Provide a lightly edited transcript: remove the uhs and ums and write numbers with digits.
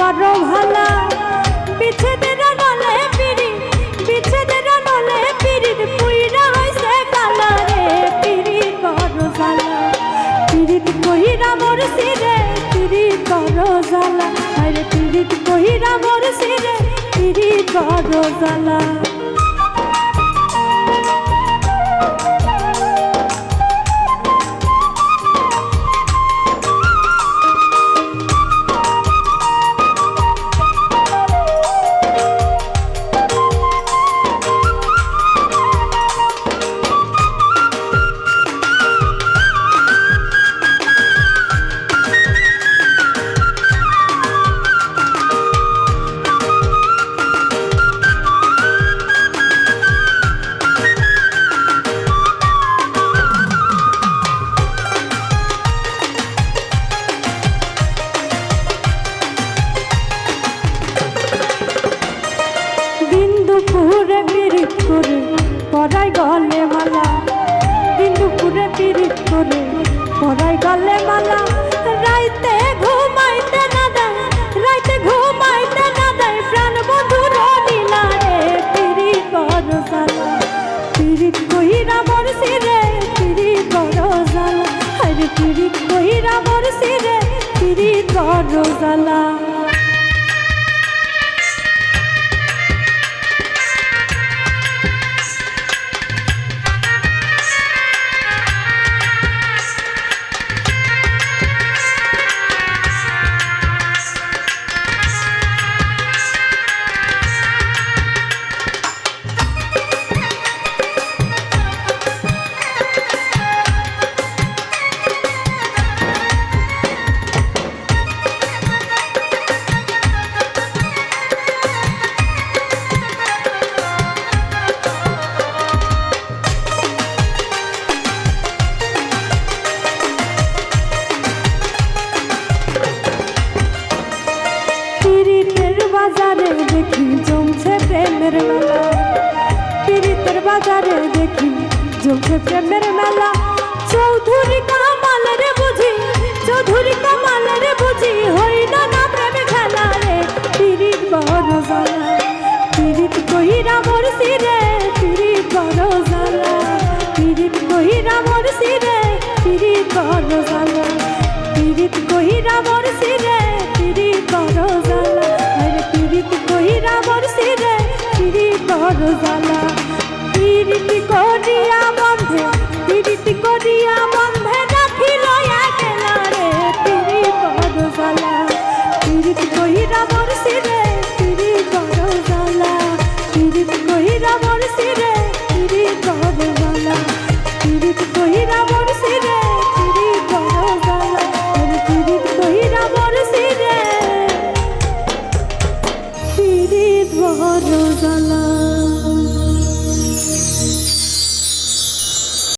বড় ভালা বিচ্ছেদের নলে পিড়ি বিচ্ছেদের নলে পিড়ির পুইরা হইছে কালা রে পিড়ির বড় জ্বালা পিড়িত কইরা মরছি রে পিড়িত বড় জ্বালা আরে পিড়িত কইরা মরছি রে পিড়িত বড় জ্বালা দুপুরে পিরিত করে পড়াই গলে মালা দিন দুপুরে পিরিত করে পড়াই গলে মালা রাইতে ঘুমাইতে না দেয় রাইতে ঘুমাইতে না দেয় প্রাণ বন্ধুর নীলা রে পিরিত বড় জ্বালা পিরিত কইরা মরছি রে পিরিত বড় জ্বালা আরে পিরিত কইরা মরছি রে পিরিত বড় জ্বালা বাজারে দেখি জমছে প্রেমের মেলা পীড়িতের বাজারে দেখি জমছে প্রেমের মেলা চৌধুরী কামাল রে বুঝি চৌধুরী কামাল রে বুঝি হইল না প্রেমে খেলা রে পীড়িত বড় জ্বালা পীড়িত কইরা মরছি রে পীড়িত বড় জ্বালা পীড়িত কইরা মরছি রে পীড়িত বড় জ্বালা পীড়িত কইরা মরছি রে পীড়িত বড় জ্বালা পীড়িত কইরা মরছি রে পীড়িত বড় জ্বালা পীড়িত করিয়া বন্ধে পীড়িত করিয়া বন্ধে রাখিল একলা রে পীড়িত বড় জ্বালা পীড়িত কইরা মরছি রে পীড়িত বড় জ্বালা পীড়িত কইরা মরছি রে পীড়িত বড় জ্বালা পীড়িত কইরা মরছি রে পীড়িত বড় জ্বালা পীড়িত কইরা মরছি রে পীড়িত বড় জ্বালা।